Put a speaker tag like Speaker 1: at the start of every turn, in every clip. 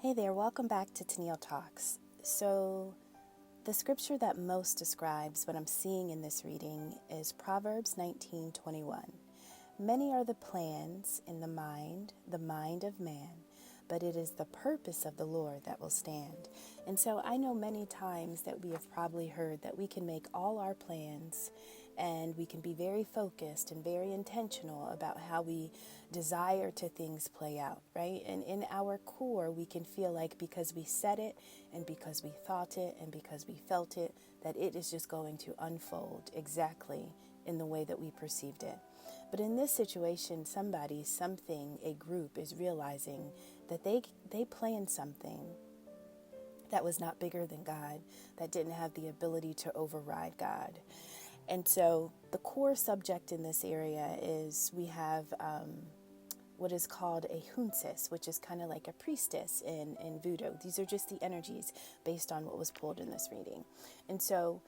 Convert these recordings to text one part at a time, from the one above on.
Speaker 1: Hey there, welcome back to Tennille Talks. So, the scripture that most describes what I'm seeing in this reading is Proverbs 19:21. Many are the plans in the mind of man, but it is the purpose of the Lord that will stand. And so I know many times that we have probably heard that we can make all our plans and we can be very focused and very intentional about how we desire to things play out, right? And in our core, we can feel like because we said it and because we thought it and because we felt it, that it is just going to unfold exactly in the way that we perceived it. But in this situation, somebody, something, a group is realizing that they planned something that was not bigger than God, that didn't have the ability to override God. And so the core subject in this area is we have what is called a hunsis, which is kind of like a priestess in voodoo. These are just the energies based on what was pulled in this reading. And so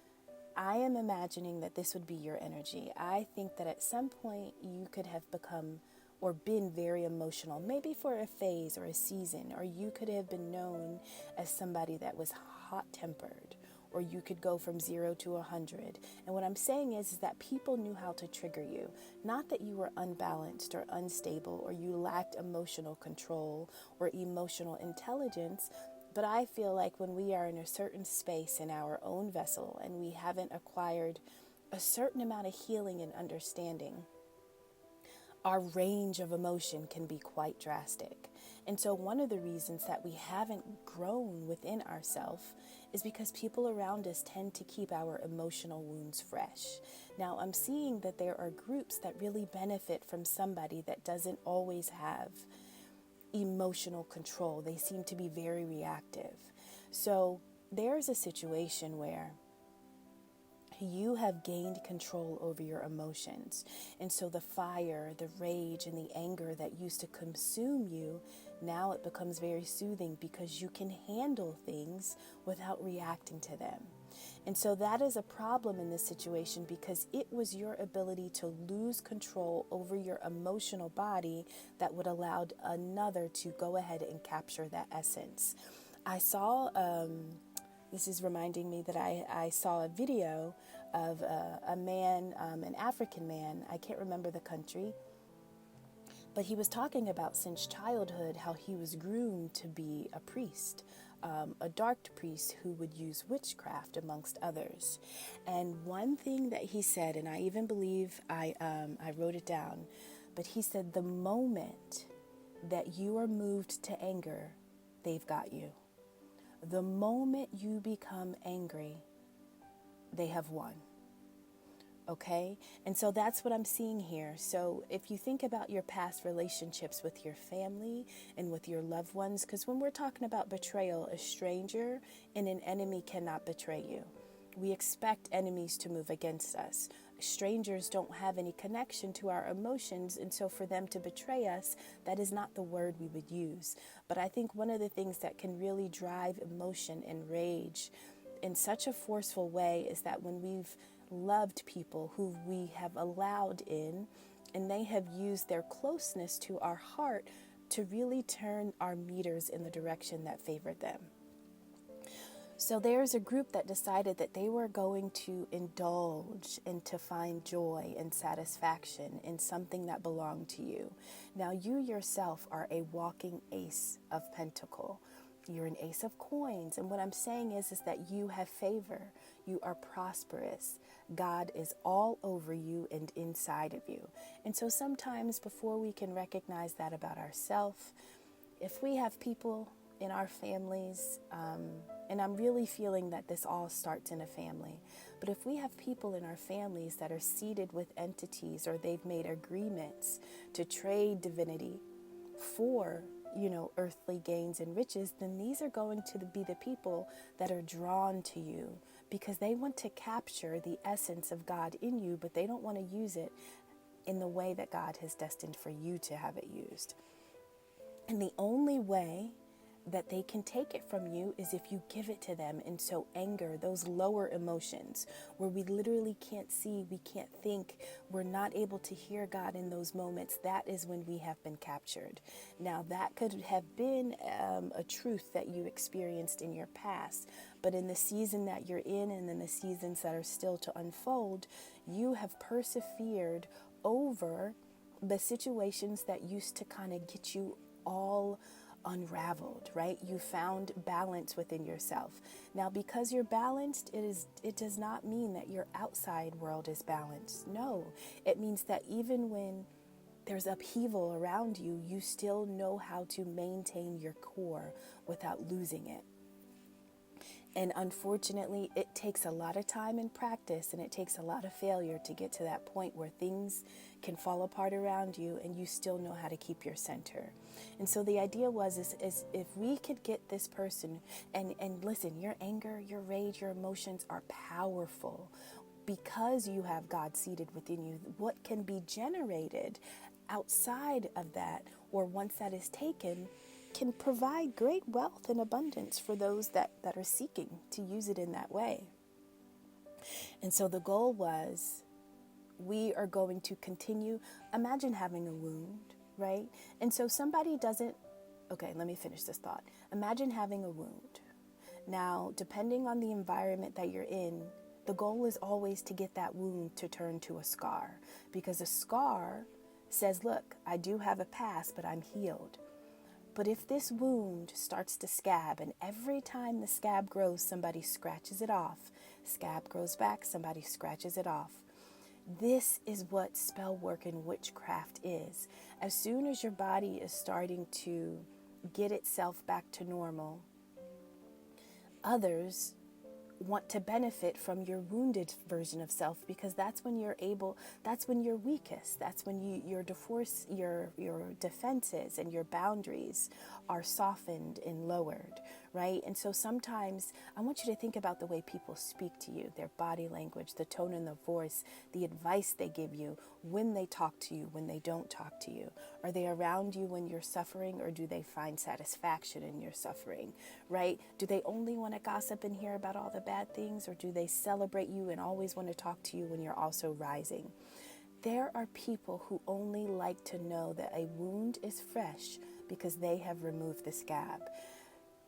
Speaker 1: I am imagining that this would be your energy. I think that at some point you could have become or been very emotional, maybe for a phase or a season, or you could have been known as somebody that was hot-tempered, or you could go from 0 to 100. And what I'm saying is that people knew how to trigger you. Not that you were unbalanced or unstable, or you lacked emotional control or emotional intelligence, but I feel like when we are in a certain space in our own vessel and we haven't acquired a certain amount of healing and understanding, our range of emotion can be quite drastic. And so one of the reasons that we haven't grown within ourselves is because people around us tend to keep our emotional wounds fresh. Now, I'm seeing that there are groups that really benefit from somebody that doesn't always have emotional control. They seem to be very reactive. So there's a situation where you have gained control over your emotions. And so the fire, the rage, and the anger that used to consume you, now it becomes very soothing because you can handle things without reacting to them. And so that is a problem in this situation because it was your ability to lose control over your emotional body that would allow another to go ahead and capture that essence. I saw, this is reminding me that I saw a video of a man, an African man, I can't remember the country, but he was talking about since childhood how he was groomed to be a priest. A dark priest who would use witchcraft amongst others. And one thing that he said, and I even believe I wrote it down, but he said the moment that you are moved to anger, they've got you. The moment you become angry, they have won. Okay? And so that's what I'm seeing here. So if you think about your past relationships with your family and with your loved ones, because when we're talking about betrayal, a stranger and an enemy cannot betray you. We expect enemies to move against us. Strangers don't have any connection to our emotions, and so for them to betray us, that is not the word we would use. But I think one of the things that can really drive emotion and rage in such a forceful way is that when we've loved people who we have allowed in, and they have used their closeness to our heart to really turn our meters in the direction that favored them. So there's a group that decided that they were going to indulge and to find joy and satisfaction in something that belonged to you. Now you yourself are a walking ace of pentacle. You're an ace of coins. And what I'm saying is that you have favor. You are prosperous. God is all over you and inside of you. And so sometimes before we can recognize that about ourselves, if we have people in our families, and I'm really feeling that this all starts in a family, but if we have people in our families that are seated with entities or they've made agreements to trade divinity for earthly gains and riches, then these are going to be the people that are drawn to you because they want to capture the essence of God in you, but they don't want to use it in the way that God has destined for you to have it used. And the only way that they can take it from you is if you give it to them. And so anger, those lower emotions where we literally can't see, we can't think, we're not able to hear God in those moments, that is when we have been captured. Now that could have been a truth that you experienced in your past, but in the season that you're in and in the seasons that are still to unfold, you have persevered over the situations that used to kind of get you all unraveled, right? You found balance within yourself. Now, because you're balanced, it does not mean that your outside world is balanced. No, it means that even when there's upheaval around you, you still know how to maintain your core without losing it. And unfortunately, it takes a lot of time and practice, and it takes a lot of failure to get to that point where things can fall apart around you and you still know how to keep your center. And so the idea is if we could get this person, and listen, your anger, your rage, your emotions are powerful because you have God seated within you. What can be generated outside of that, or once that is taken, can provide great wealth and abundance for those that are seeking to use it in that way. And so the goal was, we are going to continue. Imagine having a wound, right? And so somebody doesn't, okay, let me finish this thought. Imagine having a wound. Now, depending on the environment that you're in, the goal is always to get that wound to turn to a scar, because a scar says, look, I do have a past, but I'm healed. But if this wound starts to scab, and every time the scab grows, somebody scratches it off, scab grows back, somebody scratches it off. This is what spell work and witchcraft is. As soon as your body is starting to get itself back to normal, others want to benefit from your wounded version of self, because that's when you're weakest. That's when your defenses and your boundaries are softened and lowered, right? And so sometimes I want you to think about the way people speak to you, their body language, the tone in the voice, the advice they give you, when they talk to you, when they don't talk to you. Are they around you when you're suffering, or do they find satisfaction in your suffering, right? Do they only want to gossip and hear about all the bad things, or do they celebrate you and always want to talk to you when you're also rising? There are people who only like to know that a wound is fresh because they have removed the scab.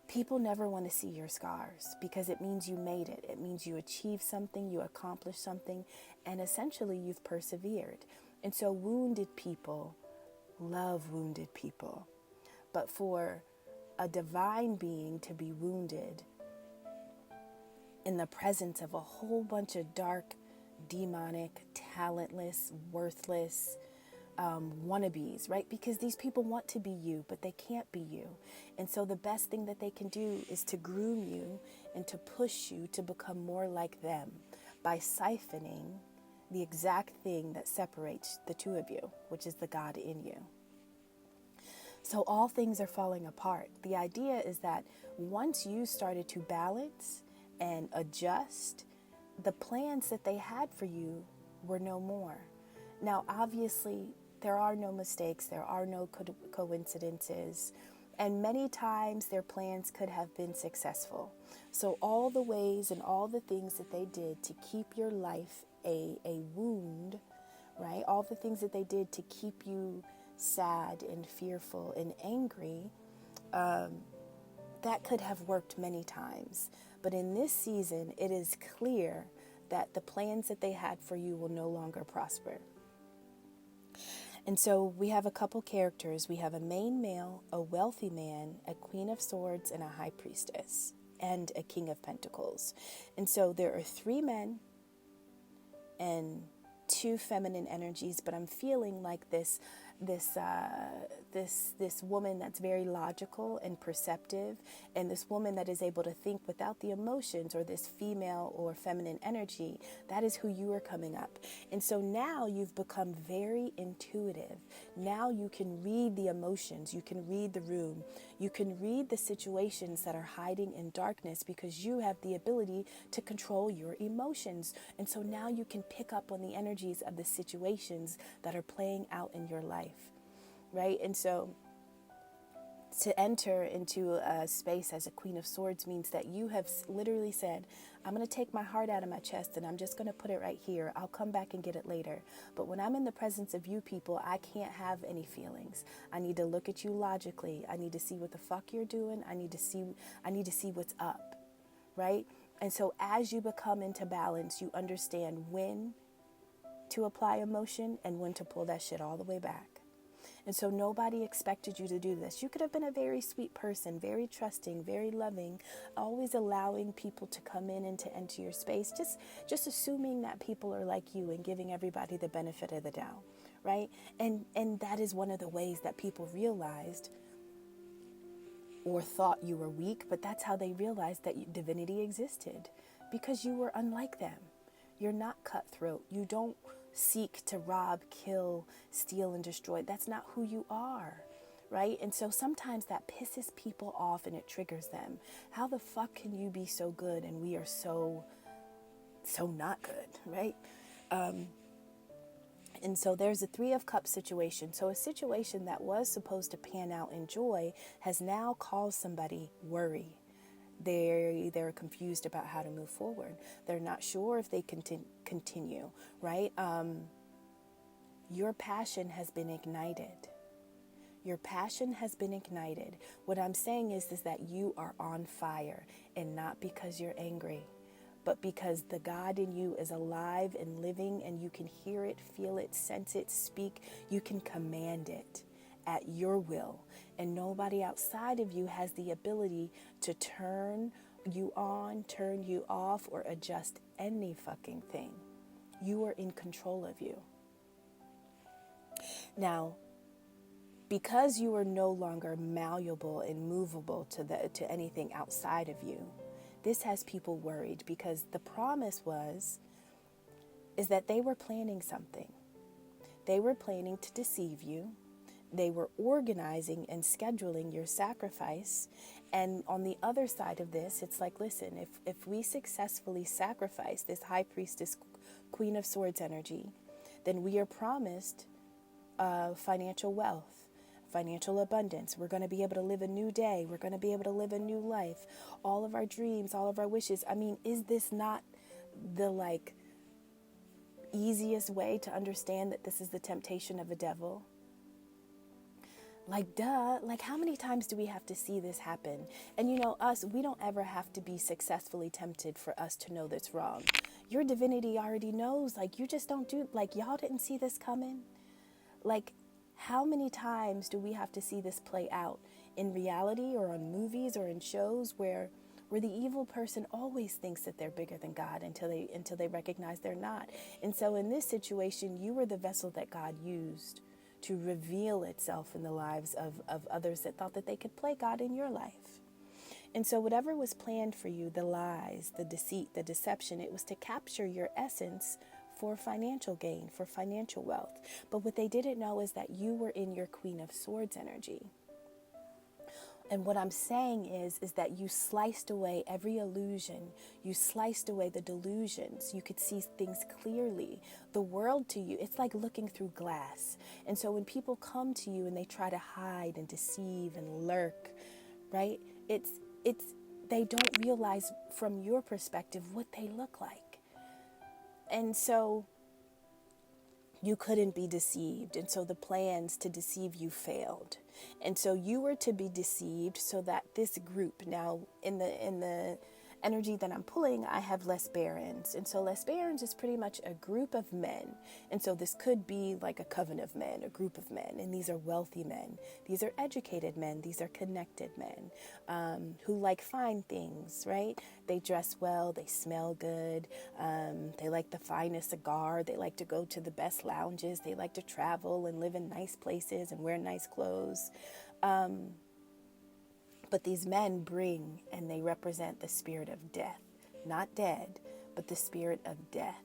Speaker 1: People never want to see your scars, because it means you made it. It means you achieved something, you accomplished something, and essentially you've persevered. And so wounded people love wounded people. But for a divine being to be wounded in the presence of a whole bunch of dark, demonic, talentless, worthless wannabes, right? Because these people want to be you, but they can't be you. And so the best thing that they can do is to groom you and to push you to become more like them by siphoning the exact thing that separates the two of you, which is the God in you. So all things are falling apart. The idea is that once you started to balance and adjust, the plans that they had for you were no more. Now, obviously, there are no mistakes, there are no coincidences, and many times their plans could have been successful. So all the ways and all the things that they did to keep your life a wound, right? All the things that they did to keep you sad and fearful and angry, that could have worked many times. But in this season, it is clear that the plans that they had for you will no longer prosper. And so we have a couple characters. We have a main male, a wealthy man, a queen of swords, and a high priestess, and a king of pentacles. And so there are 3 men and 2 feminine energies, but I'm feeling like this woman that's very logical and perceptive, and this woman that is able to think without the emotions, or this female or feminine energy. That is who you are coming up. And so now you've become very intuitive. Now you can read the emotions, you can read the room, you can read the situations that are hiding in darkness, because you have the ability to control your emotions. And so now you can pick up on the energies of the situations that are playing out in your life. Right? And so To enter into a space as a Queen of Swords means that you have literally said, I'm going to take my heart out of my chest and I'm just going to put it right here. I'll come back and get it later. But when I'm in the presence of you people, I can't have any feelings. I need to look at you logically. I need to see what the fuck you're doing. I need to see what's up, right? And so as you become into balance, you understand when to apply emotion and when to pull that shit all the way back. And so nobody expected you to do this. You could have been a very sweet person, very trusting, very loving, always allowing people to come in and to enter your space, just assuming that people are like you and giving everybody the benefit of the doubt, right? And that is one of the ways that people realized or thought you were weak, but that's how they realized that divinity existed, because you were unlike them. You're not cutthroat. You don't seek to rob, kill, steal, and destroy. That's not who you are, right? And so sometimes that pisses people off and it triggers them. How the fuck can you be so good and we are so not good, right? And so there's a Three of Cups situation. So a situation that was supposed to pan out in joy has now caused somebody worry. They're confused about how to move forward. They're not sure if they can continue, right? Your passion has been ignited. Your passion has been ignited. What I'm saying is that you are on fire, and not because you're angry, but because the God in you is alive and living, and you can hear it, feel it, sense it, speak. You can command it at your will. And nobody outside of you has the ability to turn you on, turn you off, or adjust any fucking thing. You are in control of you. Now, because you are no longer malleable and movable to anything outside of you, this has people worried, because the promise is that they were planning something. They were planning to deceive you. They were organizing and scheduling your sacrifice. And on the other side of this, it's like, listen, if we successfully sacrifice this high priestess, Queen of Swords energy, then we are promised financial wealth, financial abundance. We're going to be able to live a new day. We're going to be able to live a new life. All of our dreams, all of our wishes. I mean, is this not the easiest way to understand that this is the temptation of a devil? Duh, how many times do we have to see this happen? And us, we don't ever have to be successfully tempted for us to know that's wrong. Your divinity already knows, you just don't do, y'all didn't see this coming. How many times do we have to see this play out in reality or on movies or in shows where the evil person always thinks that they're bigger than God until they recognize they're not. And so in this situation, you were the vessel that God used to reveal itself in the lives of others that thought that they could play God in your life. And so whatever was planned for you, the lies, the deceit, the deception, it was to capture your essence for financial gain, for financial wealth. But what they didn't know is that you were in your Queen of Swords energy. And what I'm saying is that you sliced away every illusion. You sliced away the delusions. You could see things clearly. The world to you, it's like looking through glass. And so when people come to you and they try to hide and deceive and lurk, right? They don't realize from your perspective what they look like. And so you couldn't be deceived. And so the plans to deceive you failed. And so you were to be deceived so that this group, now in the energy that I'm pulling, I have Les Barons. And so Les Barons is pretty much a group of men. And so this could be like a coven of men, a group of men. And these are wealthy men. These are educated men. These are connected men who like fine things, right? They dress well. They smell good. They like the finest cigar. They like to go to the best lounges. They like to travel and live in nice places and wear nice clothes. But these men bring and they represent the spirit of death, not dead, but the spirit of death.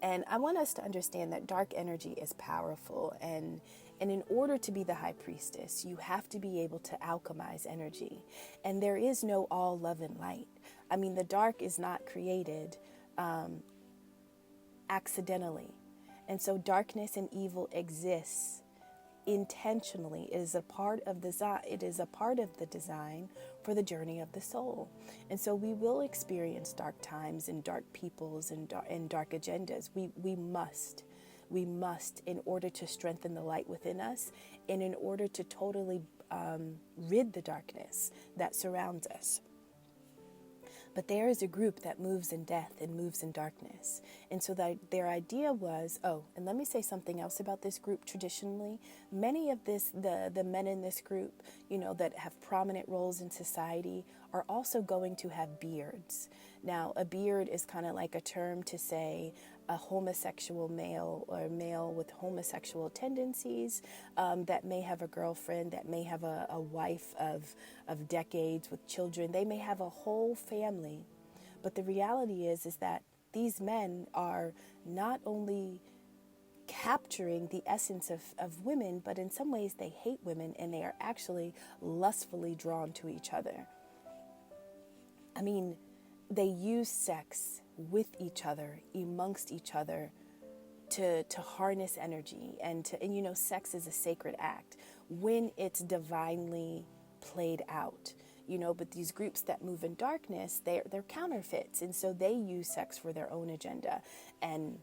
Speaker 1: And I want us to understand that dark energy is powerful. And in order to be the high priestess, you have to be able to alchemize energy. And there is no all love and light. I mean, the dark is not created accidentally. And so darkness and evil exists intentionally. It is a part of the design for the journey of the soul. And so we will experience dark times and dark peoples and dark agendas. We must, in order to strengthen the light within us and in order to totally rid the darkness that surrounds us. But there is a group that moves in death and moves in darkness. And so their idea was, and let me say something else about this group traditionally. Many of the men in this group, that have prominent roles in society are also going to have beards. Now, a beard is kind of like a term to say a homosexual male or a male with homosexual tendencies that may have a girlfriend, that may have a wife of decades with children. They may have a whole family. But the reality is that these men are not only capturing the essence of women, but in some ways they hate women and they are actually lustfully drawn to each other. I mean, they use sex with each other, amongst each other, to harness energy and sex is a sacred act when it's divinely played out. But these groups that move in darkness, they're counterfeits, and so they use sex for their own agenda, and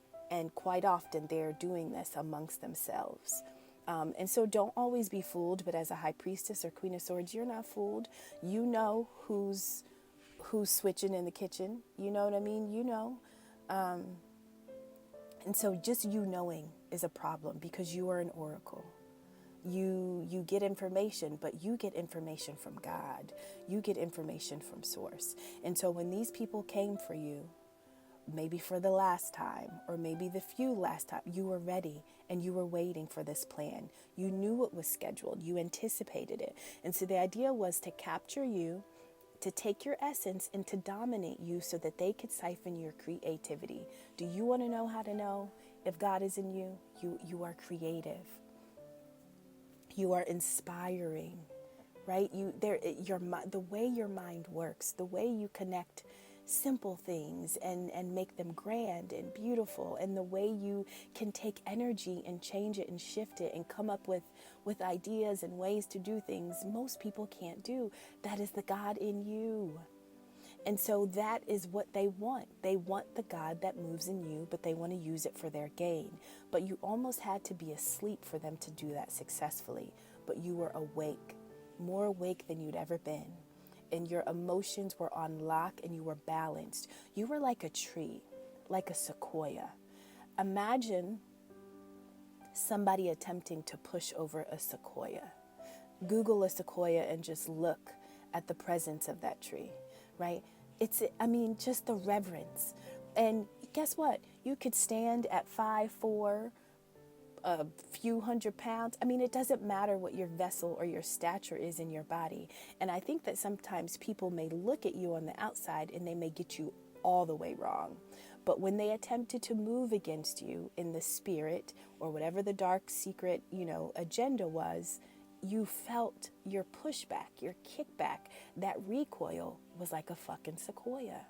Speaker 1: quite often they're doing this amongst themselves. And so don't always be fooled, but as a high priestess or queen of swords, you're not fooled. You know who's switching in the kitchen. You know what I mean? And so just knowing is a problem because you are an oracle. You get information, but you get information from God. You get information from source. And so when these people came for you, maybe for the last time, or maybe the few last time, you were ready and you were waiting for this plan. You knew it was scheduled. You anticipated it. And so the idea was to capture you, to take your essence and to dominate you so that they could siphon your creativity. Do you want to know how to know if God is in you? You are creative. You are inspiring, right? The way your mind works, the way you connect simple things and make them grand and beautiful, and the way you can take energy and change it and shift it and come up with ideas and ways to do things most people can't do. That is the God in you. And so that is what they want. They want the God that moves in you, but they want to use it for their gain. But you almost had to be asleep for them to do that successfully. But you were awake, more awake than you'd ever been. And your emotions were on lock and you were balanced. You were like a tree, like a sequoia. Imagine somebody attempting to push over a sequoia. Google a sequoia and just look at the presence of that tree, right? Just the reverence. And guess what? You could stand at 5'4", a few hundred pounds. It doesn't matter what your vessel or your stature is in your body. And I think that sometimes people may look at you on the outside and they may get you all the way wrong. But when they attempted to move against you in the spirit or whatever the dark secret, agenda was, you felt your pushback, your kickback. That recoil was like a fucking sequoia.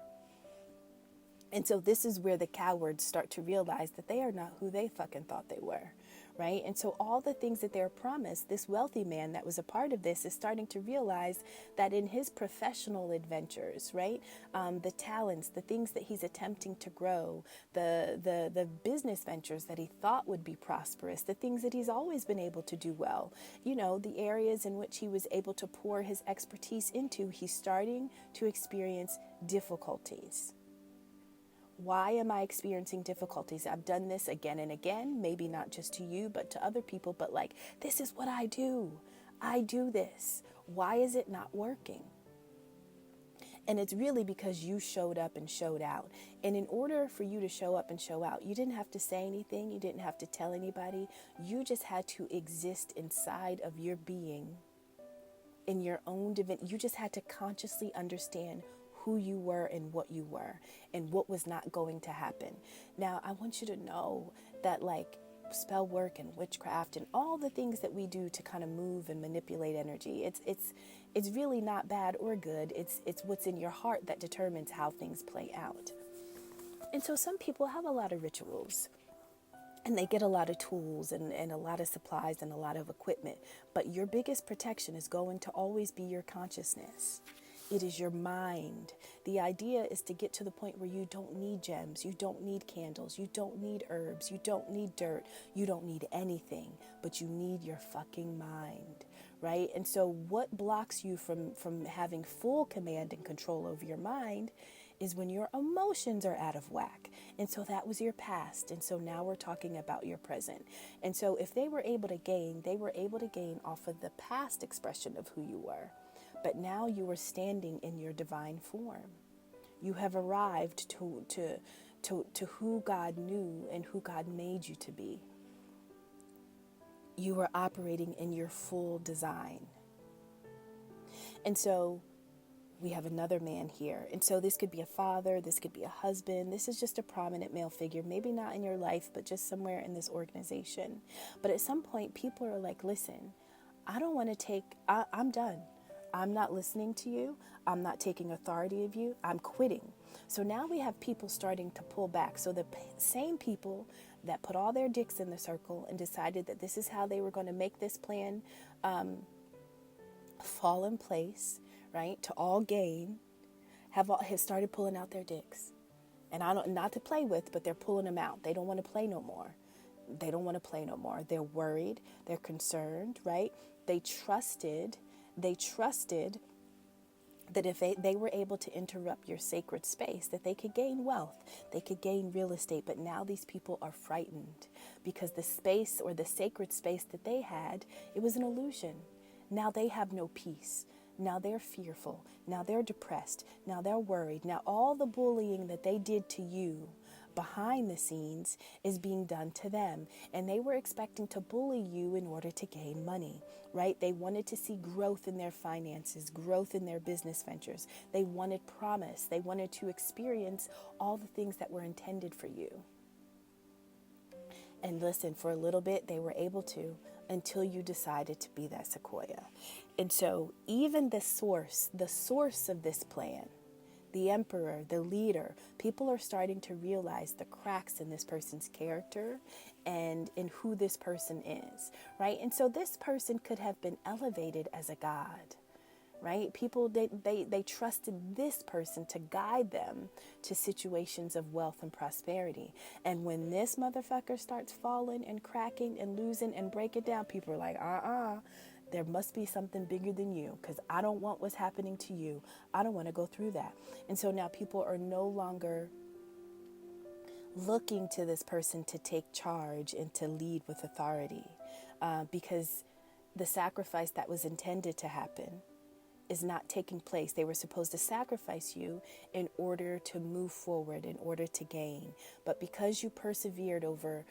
Speaker 1: And so this is where the cowards start to realize that they are not who they fucking thought they were, right? And so all the things that they're promised, this wealthy man that was a part of this is starting to realize that in his professional adventures, right? The talents, the things that he's attempting to grow, the business ventures that he thought would be prosperous, the things that he's always been able to do well, the areas in which he was able to pour his expertise into, he's starting to experience difficulties. Why am I experiencing difficulties? I've done this again and again, maybe not just to you, but to other people, but this is what I do. I do this. Why is it not working? And it's really because you showed up and showed out. And in order for you to show up and show out, you didn't have to say anything. You didn't have to tell anybody. You just had to exist inside of your being, in your own divinity. You just had to consciously understand who you were and what you were and what was not going to happen. Now, I want you to know that spell work and witchcraft and all the things that we do to kind of move and manipulate energy, it's really not bad or good. It's what's in your heart that determines how things play out. And so some people have a lot of rituals. And they get a lot of tools and a lot of supplies and a lot of equipment. But your biggest protection is going to always be your consciousness. It is your mind. The idea is to get to the point where you don't need gems, you don't need candles, you don't need herbs, you don't need dirt, you don't need anything, but you need your fucking mind, right? And so what blocks you from having full command and control over your mind is when your emotions are out of whack. And so that was your past. And so now we're talking about your present. And so if they were able to gain, they were able to gain off of the past expression of who you were. But now you are standing in your divine form. You have arrived to who God knew and who God made you to be. You are operating in your full design. And so we have another man here. And so this could be a father, this could be a husband. This is just a prominent male figure, maybe not in your life, but just somewhere in this organization. But at some point, people are like, listen, I don't want to I'm done. I'm not listening to you. I'm not taking authority of you. I'm quitting. So now we have people starting to pull back. So the same people that put all their dicks in the circle and decided that this is how they were going to make this plan fall in place, right, to all gain, have started pulling out their dicks. And not to play with, but they're pulling them out. They don't want to play no more. They don't want to play no more. They're worried. They're concerned, right? They trusted that if they were able to interrupt your sacred space, that they could gain wealth, they could gain real estate. But now these people are frightened because the space or the sacred space that they had, it was an illusion. Now they have no peace. Now they're fearful. Now they're depressed. Now they're worried. Now all the bullying that they did to you behind the scenes is being done to them. And they were expecting to bully you in order to gain money, right? They wanted to see growth in their finances, growth in their business ventures. They wanted promise. They wanted to experience all the things that were intended for you. And listen, for a little bit, they were able to, until you decided to be that sequoia. And so even the source of this plan, the emperor, the leader, people are starting to realize the cracks in this person's character and in who this person is, right? And so this person could have been elevated as a god, right? People, they trusted this person to guide them to situations of wealth and prosperity. And when this motherfucker starts falling and cracking and losing and breaking down, people are like, there must be something bigger than you, because I don't want what's happening to you. I don't want to go through that. And so now people are no longer looking to this person to take charge and to lead with authority, because the sacrifice that was intended to happen is not taking place. They were supposed to sacrifice you in order to move forward, in order to gain. But because you persevered over,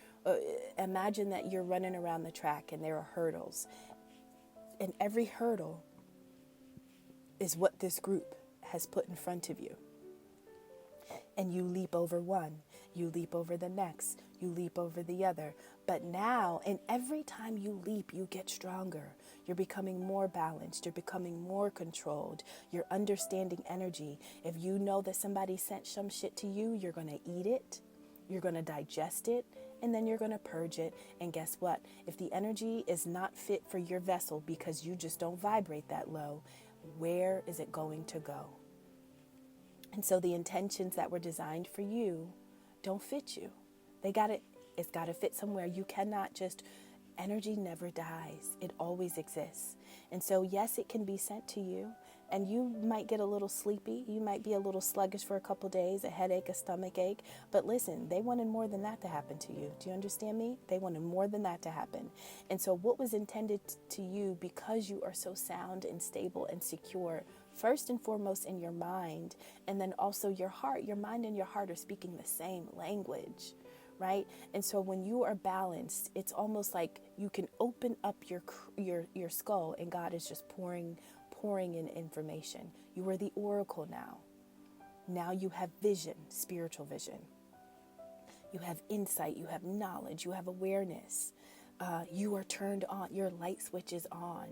Speaker 1: imagine that you're running around the track and there are hurdles. And every hurdle is what this group has put in front of you. And you leap over one, you leap over the next, you leap over the other. But now, and every time you leap, you get stronger. You're becoming more balanced. You're becoming more controlled. You're understanding energy. If you know that somebody sent some shit to you, you're going to eat it. You're going to digest it. And then you're going to purge it. And guess what? If the energy is not fit for your vessel because you just don't vibrate that low, where is it going to go? And so the intentions that were designed for you don't fit you. It's got to fit somewhere. You cannot just, energy never dies. It always exists. And so yes, it can be sent to you. And you might get a little sleepy. You might be a little sluggish for a couple days, a headache, a stomach ache. But listen, they wanted more than that to happen to you. Do you understand me? They wanted more than that to happen. And so what was intended to you, because you are so sound and stable and secure, first and foremost in your mind, and then also your heart, your mind and your heart are speaking the same language, right? And so when you are balanced, it's almost like you can open up your skull and God is just pouring in information. You are the oracle now. Now you have vision, spiritual vision. You have insight, you have knowledge, you have awareness. You are turned on, your light switch is on.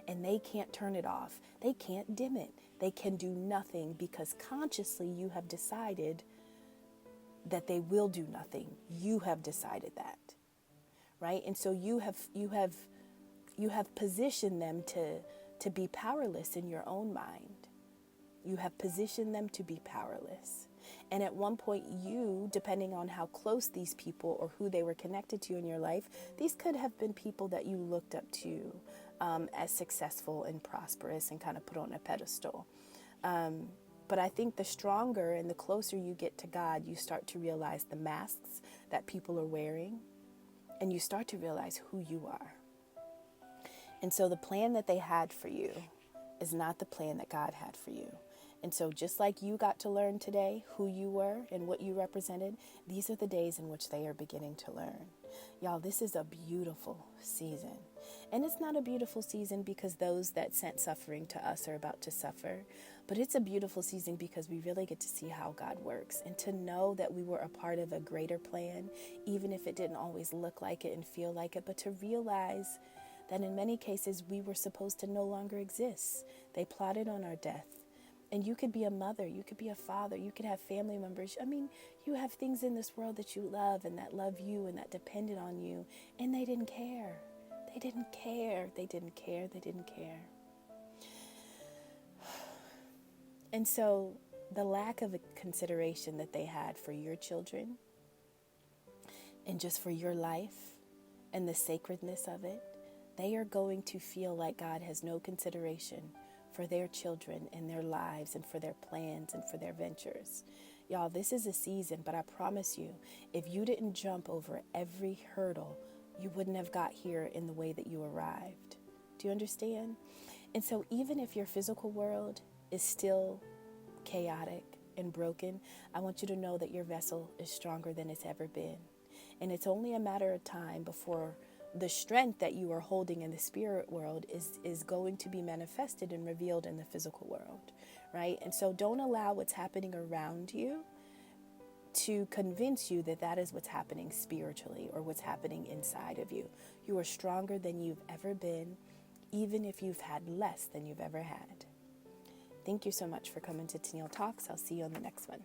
Speaker 1: And they can't turn it off. They can't dim it. They can do nothing because consciously you have decided that they will do nothing. You have decided that. right? And so you have positioned them to be powerless in your own mind. You have positioned them to be powerless. And at one point, you, depending on how close these people or who they were connected to in your life, these could have been people that you looked up to as successful and prosperous and kind of put on a pedestal. But I think the stronger and the closer you get to God, you start to realize the masks that people are wearing, and you start to realize who you are. And so the plan that they had for you is not the plan that God had for you. And so just like you got to learn today who you were and what you represented, these are the days in which they are beginning to learn. Y'all, this is a beautiful season. And it's not a beautiful season because those that sent suffering to us are about to suffer. But it's a beautiful season because we really get to see how God works and to know that we were a part of a greater plan, even if it didn't always look like it and feel like it, but to realize that in many cases we were supposed to no longer exist. They plotted on our death. And you could be a mother, you could be a father, you could have family members. I mean, you have things in this world that you love and that love you and that depended on you. And they didn't care. They didn't care. They didn't care. They didn't care. And so the lack of consideration that they had for your children and just for your life and the sacredness of it, they are going to feel like God has no consideration for their children and their lives and for their plans and for their ventures. Y'all, this is a season, but I promise you, if you didn't jump over every hurdle, you wouldn't have got here in the way that you arrived. Do you understand? And so even if your physical world is still chaotic and broken, I want you to know that your vessel is stronger than it's ever been. And it's only a matter of time before the strength that you are holding in the spirit world is going to be manifested and revealed in the physical world, right? And so don't allow what's happening around you to convince you that that is what's happening spiritually or what's happening inside of you. You are stronger than you've ever been, even if you've had less than you've ever had. Thank you so much for coming to Tennille Talks. I'll see you on the next one.